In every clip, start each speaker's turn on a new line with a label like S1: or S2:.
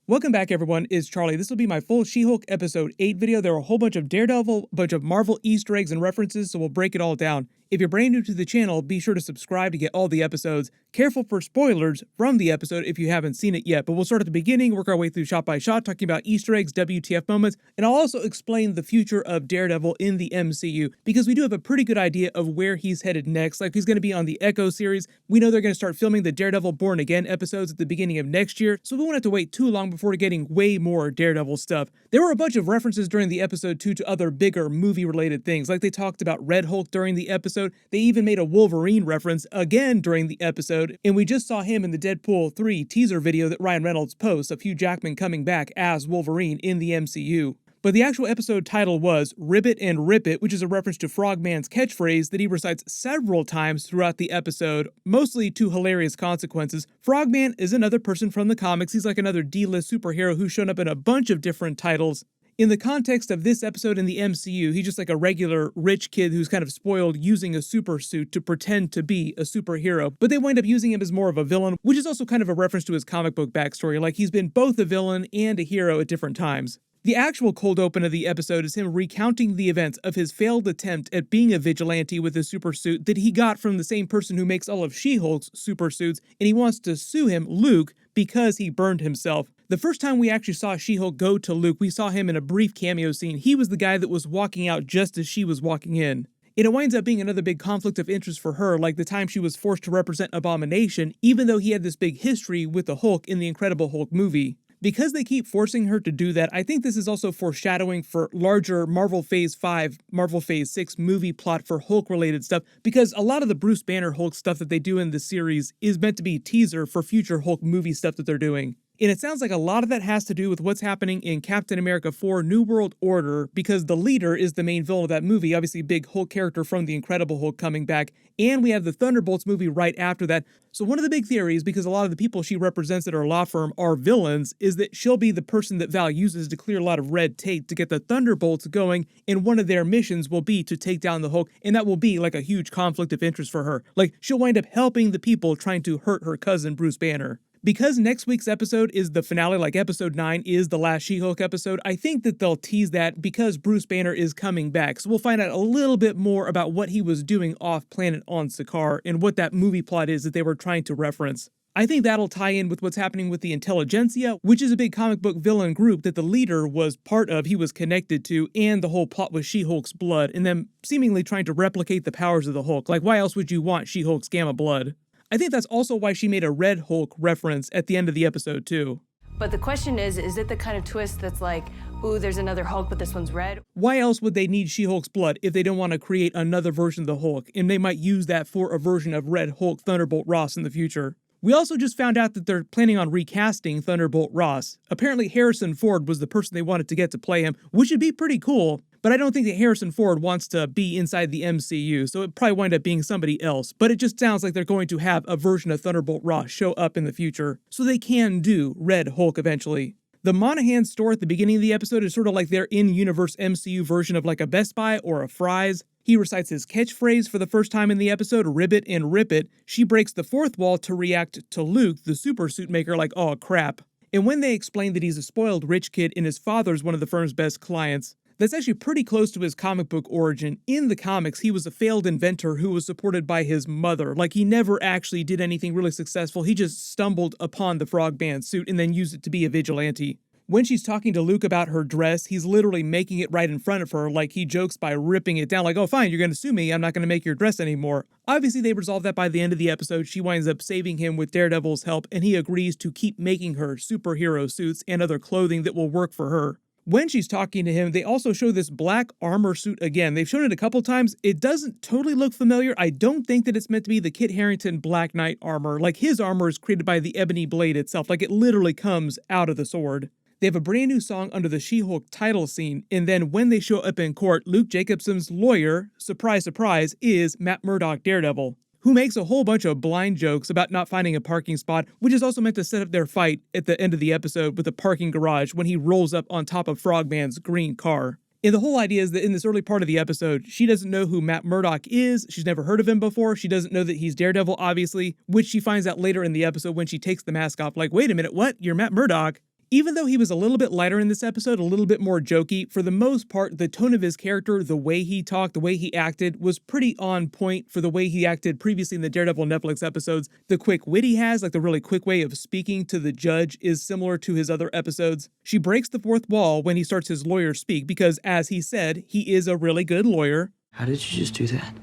S1: Welcome back, everyone. It's Charlie. This will be my full She-Hulk episode 8 video. There are a whole bunch of Daredevil, a bunch of Marvel Easter eggs and references, so we'll break it all down. If you're brand new to the channel, be sure to subscribe to get all the episodes. Careful for spoilers from the episode if you haven't seen it yet, but we'll start at the beginning, work our way through shot by shot, talking about Easter eggs, WTF moments, and I'll also explain the future of Daredevil in the MCU, because we do have a pretty good idea of where he's headed next. Like, he's going to be on the Echo series. We know they're going to start filming the Daredevil Born Again episodes at the beginning of next year, so we won't have to wait too long before getting way more Daredevil stuff. There were a bunch of references during the episode too to other bigger movie-related things, like they talked about Red Hulk during the episode. They even made a Wolverine reference again during the episode, and we just saw him in the Deadpool 3 teaser video that Ryan Reynolds posts of Hugh Jackman coming back as Wolverine in the MCU. But the actual episode title was Ribbit and Rip It, which is a reference to Frogman's catchphrase that he recites several times throughout the episode, mostly to hilarious consequences. Frogman is another person from the comics. He's like another D-list superhero who's shown up in a bunch of different titles. In the context of this episode in the MCU, he's just like a regular rich kid who's kind of spoiled using a super suit to pretend to be a superhero, but they wind up using him as more of a villain, which is also kind of a reference to his comic book backstory, like he's been both a villain and a hero at different times. The actual cold open of the episode is him recounting the events of his failed attempt at being a vigilante with a super suit that he got from the same person who makes all of She-Hulk's super suits, and he wants to sue him, Luke, because he burned himself. The first time we actually saw She-Hulk go to Luke, we saw him in a brief cameo scene. He was the guy that was walking out just as she was walking in. And it winds up being another big conflict of interest for her, like the time she was forced to represent Abomination, even though he had this big history with the Hulk in the Incredible Hulk movie. Because they keep forcing her to do that, I think this is also foreshadowing for larger Marvel Phase 5, Marvel Phase 6 movie plot for Hulk-related stuff, because a lot of the Bruce Banner Hulk stuff that they do in the series is meant to be teaser for future Hulk movie stuff that they're doing. And it sounds like a lot of that has to do with what's happening in Captain America 4 New World Order, because the leader is the main villain of that movie, obviously big Hulk character from the Incredible Hulk coming back, and we have the Thunderbolts movie right after that. So one of the big theories, because a lot of the people she represents at her law firm are villains, is that she'll be the person that Val uses to clear a lot of red tape to get the Thunderbolts going, and one of their missions will be to take down the Hulk, and that will be like a huge conflict of interest for her. Like, she'll wind up helping the people trying to hurt her cousin Bruce Banner. Because next week's episode is the finale, like episode 9 is the last She-Hulk episode, I think that they'll tease that because Bruce Banner is coming back. So we'll find out a little bit more about what he was doing off-planet on Sakaar and what that movie plot is that they were trying to reference. I think that'll tie in with what's happening with the Intelligentsia, which is a big comic book villain group that the leader was part of, he was connected to, and the whole plot with She-Hulk's blood, and them seemingly trying to replicate the powers of the Hulk. Like, why else would you want She-Hulk's gamma blood? I think that's also why she made a Red Hulk reference at the end of the episode, too.
S2: But the question is it the kind of twist that's like, ooh, there's another Hulk, but this one's red?
S1: Why else would they need She-Hulk's blood if they don't want to create another version of the Hulk? And they might use that for a version of Red Hulk Thunderbolt Ross in the future. We also just found out that they're planning on recasting Thunderbolt Ross. Apparently Harrison Ford was the person they wanted to get to play him, which would be pretty cool, but I don't think that Harrison Ford wants to be inside the MCU, so it probably wind up being somebody else. But it just sounds like they're going to have a version of Thunderbolt Ross show up in the future, so they can do Red Hulk eventually. The Monahan store at the beginning of the episode is sort of like their in-universe MCU version of like a Best Buy or a Fry's. He recites his catchphrase for the first time in the episode, Ribbit and Rip It. She breaks the fourth wall to react to Luke, the super suit maker, like, oh crap. And when they explain that he's a spoiled rich kid and his father's one of the firm's best clients, that's actually pretty close to his comic book origin. In the comics, he was a failed inventor who was supported by his mother. Like, he never actually did anything really successful. He just stumbled upon the Frogman suit and then used it to be a vigilante. When she's talking to Luke about her dress, he's literally making it right in front of her, like he jokes by ripping it down, like, oh fine, you're gonna sue me, I'm not gonna make your dress anymore. Obviously they resolve that by the end of the episode. She winds up saving him with Daredevil's help, and he agrees to keep making her superhero suits and other clothing that will work for her. When she's talking to him, they also show this black armor suit again. They've shown it a couple times. It doesn't totally look familiar. I don't think that it's meant to be the Kit Harington Black Knight armor. Like, his armor is created by the ebony blade itself. Like, it literally comes out of the sword. They have a brand new song under the She-Hulk title scene, and then when they show up in court, Luke Jacobson's lawyer, surprise, surprise, is Matt Murdock Daredevil, who makes a whole bunch of blind jokes about not finding a parking spot, which is also meant to set up their fight at the end of the episode with the parking garage when he rolls up on top of Frogman's green car. And the whole idea is that in this early part of the episode, she doesn't know who Matt Murdock is, she's never heard of him before, she doesn't know that he's Daredevil, obviously, which she finds out later in the episode when she takes the mask off, like, wait a minute, what? You're Matt Murdock? Even though he was a little bit lighter in this episode, a little bit more jokey, for the most part, the tone of his character, the way he talked, the way he acted, was pretty on point for the way he acted previously in the Daredevil Netflix episodes. The quick wit he has, like the really quick way of speaking to the judge, is similar to his other episodes. She breaks the fourth wall when he starts his lawyer speak because, as he said, he is a really good lawyer.
S3: How did you just do that?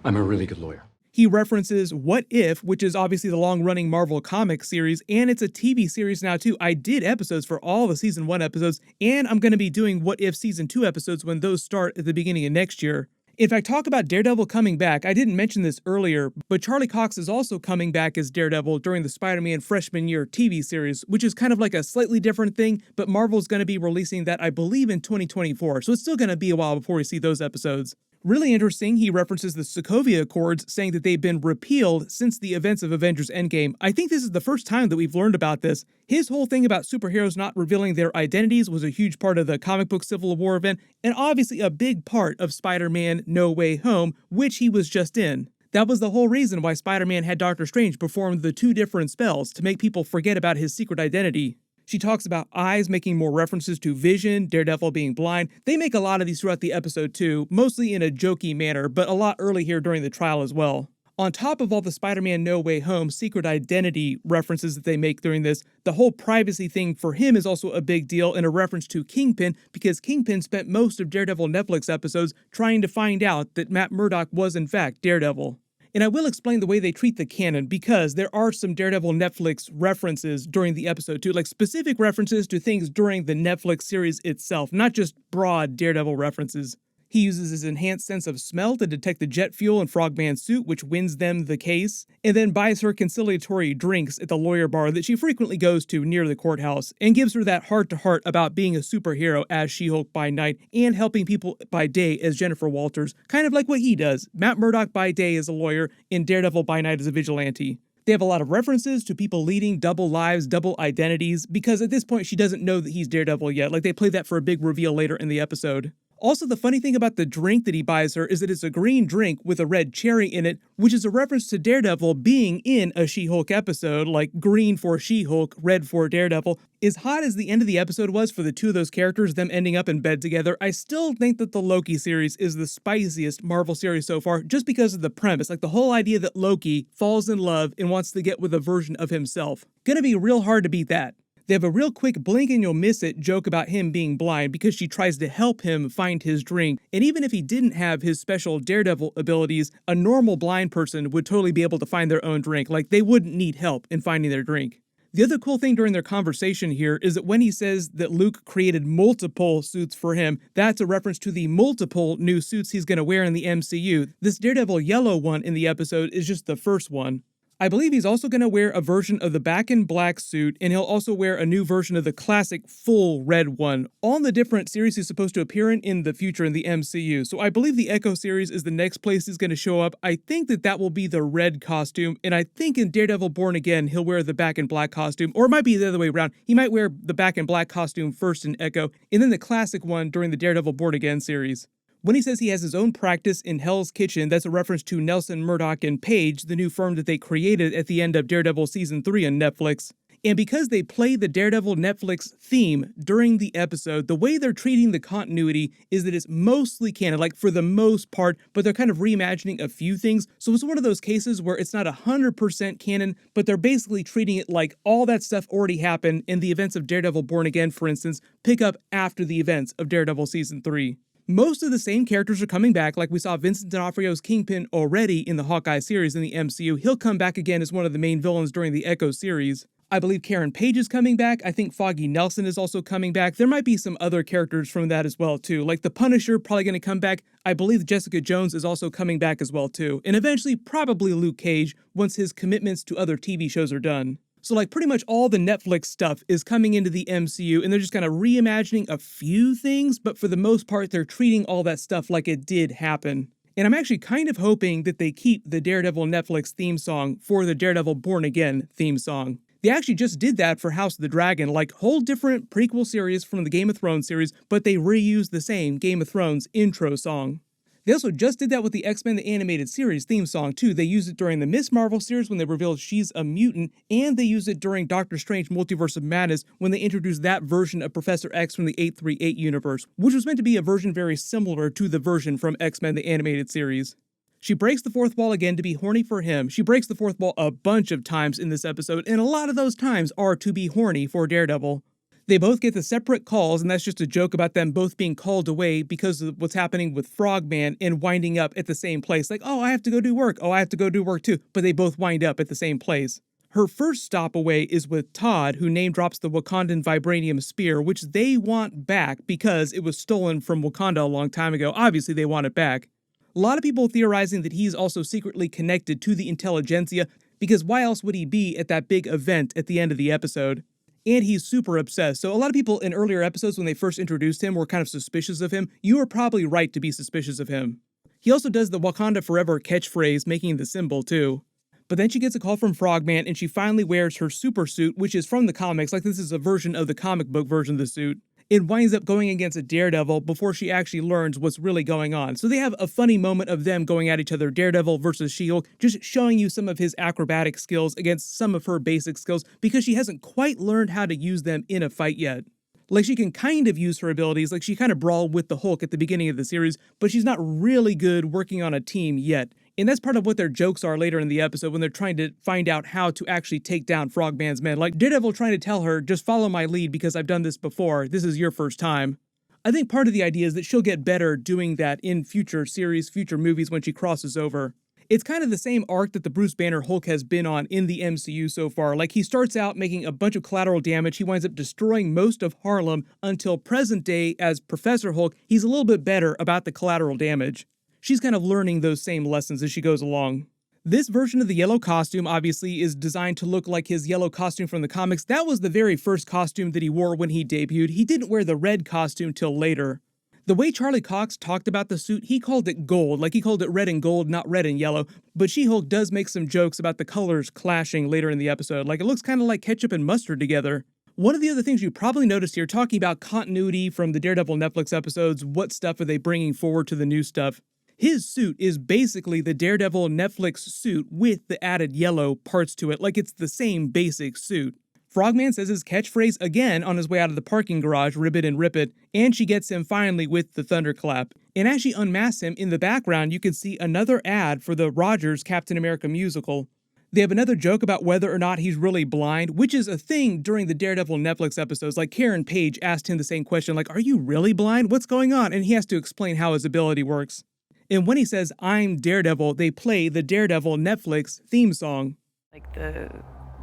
S3: I'm a really good lawyer.
S1: He references What If, which is obviously the long-running Marvel comic series, and it's a TV series now too. I did episodes for all the season 1 episodes, and I'm going to be doing What If season 2 episodes when those start at the beginning of next year. If I talk about Daredevil coming back, I didn't mention this earlier, but Charlie Cox is also coming back as Daredevil during the Spider-Man Freshman Year TV series, which is kind of like a slightly different thing, but Marvel's going to be releasing that, I believe, in 2024, so it's still going to be a while before we see those episodes. Really interesting, he references the Sokovia Accords, saying that they've been repealed since the events of Avengers Endgame. I think this is the first time that we've learned about this. His whole thing about superheroes not revealing their identities was a huge part of the comic book Civil War event, and obviously a big part of Spider-Man No Way Home, which he was just in. That was the whole reason why Spider-Man had Doctor Strange perform the 2 different spells, to make people forget about his secret identity. She talks about eyes, making more references to Vision, Daredevil being blind. They make a lot of these throughout the episode too, mostly in a jokey manner, but a lot early here during the trial as well. On top of all the Spider-Man No Way Home secret identity references that they make during this, the whole privacy thing for him is also a big deal and a reference to Kingpin, because Kingpin spent most of Daredevil Netflix episodes trying to find out that Matt Murdock was in fact Daredevil. And I will explain the way they treat the canon, because there are some Daredevil Netflix references during the episode too, like specific references to things during the Netflix series itself, not just broad Daredevil references. He uses his enhanced sense of smell to detect the jet fuel in Frogman's suit, which wins them the case, and then buys her conciliatory drinks at the lawyer bar that she frequently goes to near the courthouse, and gives her that heart-to-heart about being a superhero as She-Hulk by night, and helping people by day as Jennifer Walters, kind of like what he does. Matt Murdock by day as a lawyer, and Daredevil by night as a vigilante. They have a lot of references to people leading double lives, double identities, because at this point she doesn't know that he's Daredevil yet, like they play that for a big reveal later in the episode. Also, the funny thing about the drink that he buys her is that it's a green drink with a red cherry in it, which is a reference to Daredevil being in a She-Hulk episode, like green for She-Hulk, red for Daredevil. As hot as the end of the episode was for the 2 of those characters, them ending up in bed together, I still think that the Loki series is the spiciest Marvel series so far, just because of the premise, like the whole idea that Loki falls in love and wants to get with a version of himself. Gonna be real hard to beat that. They have a real quick blink and you'll miss it joke about him being blind because she tries to help him find his drink. And even if he didn't have his special Daredevil abilities, a normal blind person would totally be able to find their own drink. Like they wouldn't need help in finding their drink. The other cool thing during their conversation here is that when he says that Luke created multiple suits for him, that's a reference to the multiple new suits he's going to wear in the MCU. This Daredevil yellow one in the episode is just the first one. I believe he's also going to wear a version of the Back in Black suit, and he'll also wear a new version of the classic full red one. All in the different series he's supposed to appear in the future in the MCU. So I believe the Echo series is the next place he's going to show up. I think that will be the red costume, and I think in Daredevil Born Again he'll wear the Back in Black costume, or it might be the other way around. He might wear the Back in Black costume first in Echo, and then the classic one during the Daredevil Born Again series. When he says he has his own practice in Hell's Kitchen, that's a reference to Nelson Murdock and Paige, the new firm that they created at the end of Daredevil Season 3 on Netflix. And because they play the Daredevil Netflix theme during the episode, the way they're treating the continuity is that it's mostly canon, like for the most part, but they're kind of reimagining a few things. So it's one of those cases where it's not 100% canon, but they're basically treating it like all that stuff already happened, and the events of Daredevil Born Again, for instance, pick up after the events of Daredevil Season 3. Most of the same characters are coming back, like we saw Vincent D'Onofrio's Kingpin already in the Hawkeye series in the MCU. He'll come back again as one of the main villains during the Echo series. I believe Karen Page is coming back. I think Foggy Nelson is also coming back. There might be some other characters from that as well too, like the Punisher probably going to come back. I believe Jessica Jones is also coming back as well too, and eventually probably Luke Cage once his commitments to other TV shows are done. So like pretty much all the Netflix stuff is coming into the MCU, and they're just kind of reimagining a few things, but for the most part, they're treating all that stuff like it did happen. And I'm actually kind of hoping that they keep the Daredevil Netflix theme song for the Daredevil Born Again theme song. They actually just did that for House of the Dragon, like whole different prequel series from the Game of Thrones series, but they reused the same Game of Thrones intro song. They also just did that with the X-Men the Animated Series theme song too. They used it during the Miss Marvel series when they revealed she's a mutant, and they used it during Doctor Strange Multiverse of Madness when they introduced that version of Professor X from the 838 universe, which was meant to be a version very similar to the version from X-Men the Animated Series. She breaks the fourth wall again to be horny for him. She breaks the fourth wall a bunch of times in this episode, and a lot of those times are to be horny for Daredevil. They both get the separate calls, and that's just a joke about them both being called away because of what's happening with Frogman and winding up at the same place. Like, oh, I have to go do work. Oh, I have to go do work too. But they both wind up at the same place. Her first stop away is with Todd, who name drops the Wakandan vibranium spear, which they want back because it was stolen from Wakanda a long time ago. Obviously, they want it back. A lot of people theorizing that he's also secretly connected to the intelligentsia, because why else would he be at that big event at the end of the episode? And he's super obsessed. So a lot of people in earlier episodes when they first introduced him were kind of suspicious of him. You were probably right to be suspicious of him. He also does the Wakanda Forever catchphrase, making the symbol too. But then she gets a call from Frogman and she finally wears her super suit, which is from the comics, like this is a version of the comic book version of the suit. It winds up going against a Daredevil before she actually learns what's really going on. So they have a funny moment of them going at each other, Daredevil versus She-Hulk, just showing you some of his acrobatic skills against some of her basic skills because she hasn't quite learned how to use them in a fight yet. Like, she can kind of use her abilities, like she kind of brawled with the Hulk at the beginning of the series, but she's not really good working on a team yet. And that's part of what their jokes are later in the episode when they're trying to find out how to actually take down Frogman's men. Like Daredevil trying to tell her, just follow my lead because I've done this before. This is your first time. I think part of the idea is that she'll get better doing that in future series, future movies when she crosses over. It's kind of the same arc that the Bruce Banner Hulk has been on in the MCU so far. Like, he starts out making a bunch of collateral damage, he winds up destroying most of Harlem, until present day as Professor Hulk, he's a little bit better about the collateral damage. She's kind of learning those same lessons as she goes along. This version of the yellow costume obviously is designed to look like his yellow costume from the comics. That was the very first costume that he wore when he debuted. He didn't wear the red costume till later. The way Charlie Cox talked about the suit, he called it gold, like he called it red and gold, not red and yellow, but She-Hulk does make some jokes about the colors clashing later in the episode, like it looks kind of like ketchup and mustard together. One of the other things you probably noticed here, talking about continuity from the Daredevil Netflix episodes, what stuff are they bringing forward to the new stuff? His suit is basically the Daredevil Netflix suit with the added yellow parts to it, like it's the same basic suit. Frogman says his catchphrase again on his way out of the parking garage, ribbit and rip it, and she gets him finally with the thunderclap. And as she unmasks him, in the background you can see another ad for the Rogers Captain America musical. They have another joke about whether or not he's really blind, which is a thing during the Daredevil Netflix episodes. Like, Karen Page asked him the same question, like, are you really blind? What's going on? And he has to explain how his ability works. And when he says, I'm Daredevil, they play the Daredevil Netflix theme song.
S2: Like the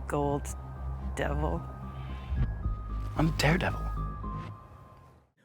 S2: gold devil.
S3: I'm Daredevil.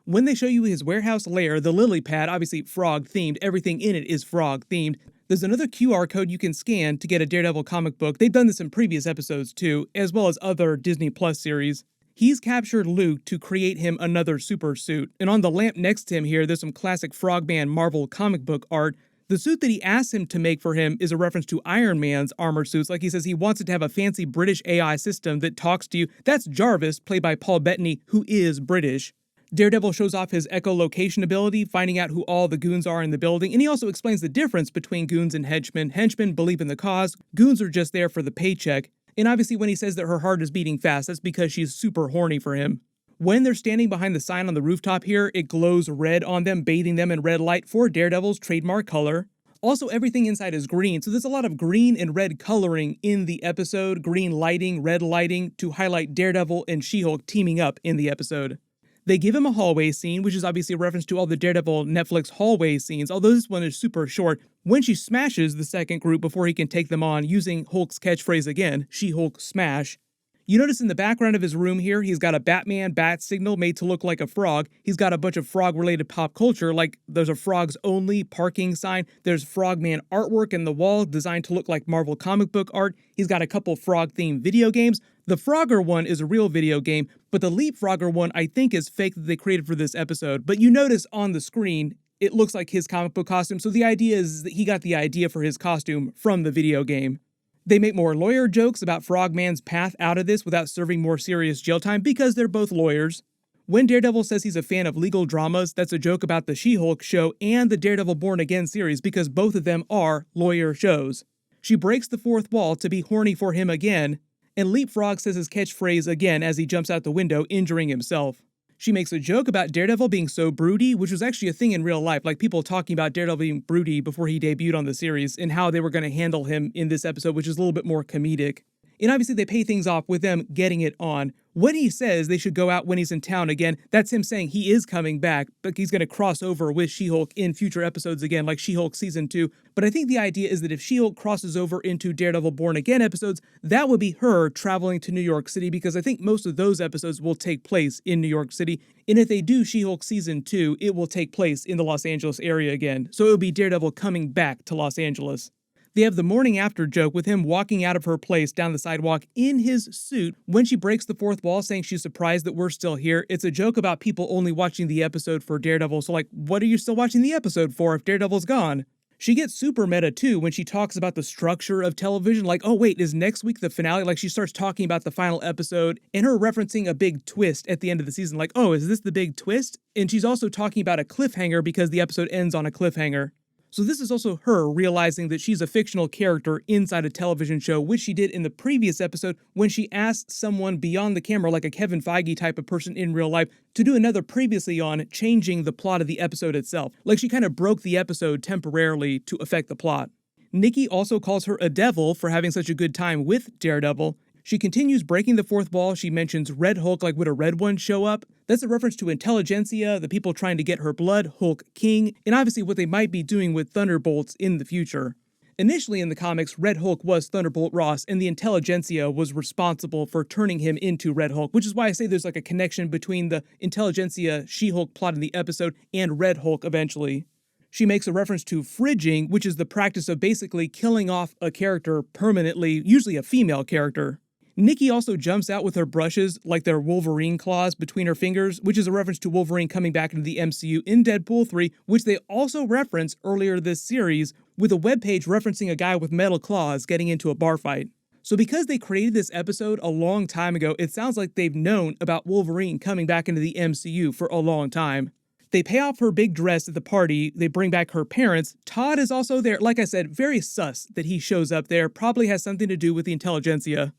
S1: When they show you his warehouse lair, the lily pad, obviously frog themed, everything in it is frog themed. There's another QR code you can scan to get a Daredevil comic book. They've done this in previous episodes too, as well as other Disney Plus series. He's captured Luke to create him another super suit. And on the lamp next to him here, there's some classic Frogman Marvel comic book art. The suit that he asks him to make for him is a reference to Iron Man's armor suits. Like, he says he wants it to have a fancy British AI system that talks to you. That's Jarvis, played by Paul Bettany, who is British. Daredevil shows off his echolocation ability, finding out who all the goons are in the building, and he also explains the difference between goons and henchmen. Henchmen believe in the cause, goons are just there for the paycheck. And obviously when he says that her heart is beating fast, that's because she's super horny for him. When they're standing behind the sign on the rooftop here, it glows red on them, bathing them in red light for Daredevil's trademark color. Also, everything inside is green, so there's a lot of green and red coloring in the episode, green lighting, red lighting, to highlight Daredevil and She-Hulk teaming up in the episode. They give him a hallway scene, which is obviously a reference to all the Daredevil Netflix hallway scenes, although this one is super short, when she smashes the second group before he can take them on, using Hulk's catchphrase again, She-Hulk smash. You notice in the background of his room here, he's got a Batman bat signal made to look like a frog. He's got a bunch of frog-related pop culture, like there's a frogs only parking sign. There's Frogman artwork in the wall designed to look like Marvel comic book art. He's got a couple frog-themed video games. The Frogger one is a real video game, but the Leapfrogger one I think is fake that they created for this episode. But you notice on the screen, it looks like his comic book costume, so the idea is that he got the idea for his costume from the video game. They make more lawyer jokes about Frogman's path out of this without serving more serious jail time because they're both lawyers. When Daredevil says he's a fan of legal dramas, that's a joke about the She-Hulk show and the Daredevil Born Again series because both of them are lawyer shows. She breaks the fourth wall to be horny for him again, and Leapfrog says his catchphrase again as he jumps out the window, injuring himself. She makes a joke about Daredevil being so broody, which was actually a thing in real life, like people talking about Daredevil being broody before he debuted on the series and how they were going to handle him in this episode, which is a little bit more comedic. And obviously they pay things off with them getting it on. When he says they should go out when he's in town again, that's him saying he is coming back, but he's going to cross over with She-Hulk in future episodes again, like She-Hulk Season 2. But I think the idea is that if She-Hulk crosses over into Daredevil Born Again episodes, that would be her traveling to New York City, because I think most of those episodes will take place in New York City. And if they do She-Hulk Season 2, it will take place in the Los Angeles area again. So it will be Daredevil coming back to Los Angeles. They have the morning after joke with him walking out of her place down the sidewalk in his suit when she breaks the fourth wall, saying she's surprised that we're still here. It's a joke about people only watching the episode for Daredevil, so like, what are you still watching the episode for if Daredevil's gone? She gets super meta too when she talks about the structure of television, like, oh wait, is next week the finale? Like she starts talking about the final episode and her referencing a big twist at the end of the season, like, oh, is this the big twist? And she's also talking about a cliffhanger because the episode ends on a cliffhanger. So this is also her realizing that she's a fictional character inside a television show, which she did in the previous episode when she asked someone beyond the camera, like a Kevin Feige type of person in real life, to do another previously on, changing the plot of the episode itself. Like she kind of broke the episode temporarily to affect the plot. Nikki also calls her a devil for having such a good time with Daredevil. She continues breaking the fourth wall. She mentions Red Hulk, like would a red one show up? That's a reference to Intelligentsia, the people trying to get her blood, Hulk King, and obviously what they might be doing with Thunderbolts in the future. Initially in the comics, Red Hulk was Thunderbolt Ross, and the Intelligentsia was responsible for turning him into Red Hulk, which is why I say there's like a connection between the Intelligentsia She-Hulk plot in the episode and Red Hulk eventually. She makes a reference to fridging, which is the practice of basically killing off a character permanently, usually a female character. Nikki also jumps out with her brushes like they're Wolverine claws between her fingers, which is a reference to Wolverine coming back into the MCU in Deadpool 3, which they also reference earlier this series with a webpage referencing a guy with metal claws getting into a bar fight. So because they created this episode a long time ago, it sounds like they've known about Wolverine coming back into the MCU for a long time. They pay off her big dress at the party, they bring back her parents. Todd is also there. Like I said, very sus that he shows up there, probably has something to do with the Intelligentsia.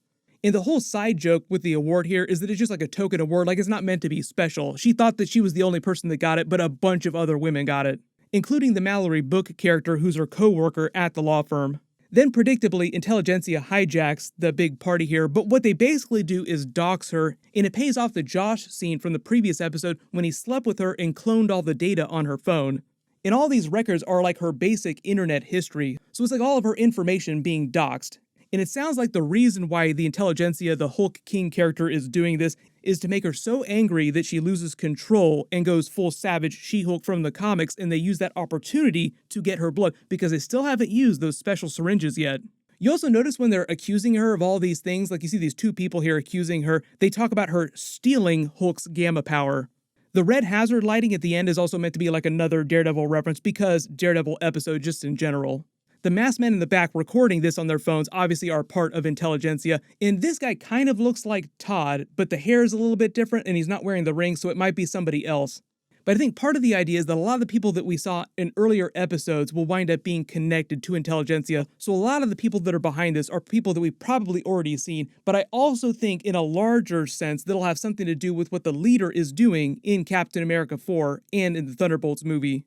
S1: And the whole side joke with the award here is that it's just like a token award, like it's not meant to be special. She thought that she was the only person that got it, but a bunch of other women got it, including the Mallory Book character who's her co-worker at the law firm. Then predictably, Intelligentsia hijacks the big party here, but what they basically do is dox her, and it pays off the Josh scene from the previous episode when he slept with her and cloned all the data on her phone. And all these records are like her basic internet history, so it's like all of her information being doxed. And it sounds like the reason why the Intelligentsia, the Hulk King character, is doing this is to make her so angry that she loses control and goes full savage She-Hulk from the comics, and they use that opportunity to get her blood because they still haven't used those special syringes yet. You also notice when they're accusing her of all these things, like you see these two people here accusing her, they talk about her stealing Hulk's gamma power. The red hazard lighting at the end is also meant to be like another Daredevil reference because Daredevil episode just in general. The masked men in the back recording this on their phones obviously are part of Intelligentsia, and this guy kind of looks like Todd, but the hair is a little bit different and he's not wearing the ring, so it might be somebody else. But I think part of the idea is that a lot of the people that we saw in earlier episodes will wind up being connected to Intelligentsia, so a lot of the people that are behind this are people that we've probably already seen, but I also think in a larger sense that'll have something to do with what the leader is doing in Captain America 4 and in the Thunderbolts movie.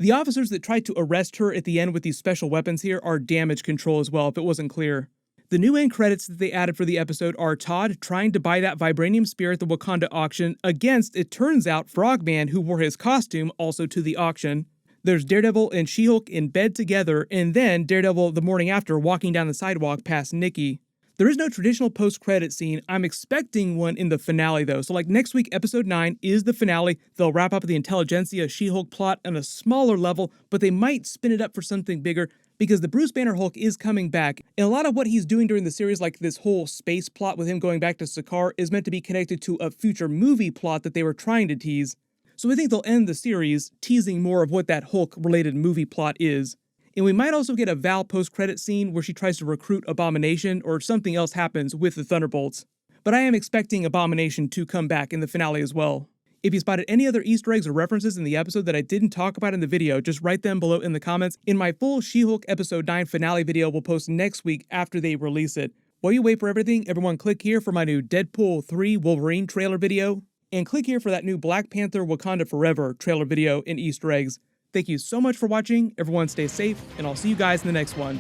S1: The officers that tried to arrest her at the end with these special weapons here are damage control as well, if it wasn't clear. The new end credits that they added for the episode are Todd trying to buy that vibranium spear at the Wakanda auction against, it turns out, Frogman, who wore his costume also to the auction. There's Daredevil and She-Hulk in bed together, and then Daredevil the morning after walking down the sidewalk past Nikki. There is no traditional post-credit scene. I'm expecting one in the finale though. So like next week, episode 9 is the finale. They'll wrap up the Intelligentsia She-Hulk plot on a smaller level, but they might spin it up for something bigger because the Bruce Banner Hulk is coming back. And a lot of what he's doing during the series, like this whole space plot with him going back to Sakaar, is meant to be connected to a future movie plot that they were trying to tease. So I think they'll end the series teasing more of what that Hulk-related movie plot is. And we might also get a Val post-credit scene where she tries to recruit Abomination or something else happens with the Thunderbolts. But I am expecting Abomination to come back in the finale as well. If you spotted any other Easter eggs or references in the episode that I didn't talk about in the video, just write them below in the comments. In my full She-Hulk episode 9 finale video we'll post next week after they release it. While you wait for everything, everyone click here for my new Deadpool 3 Wolverine trailer video, and click here for that new Black Panther Wakanda Forever trailer video and Easter eggs. Thank you so much for watching, everyone stay safe, and I'll see you guys in the next one.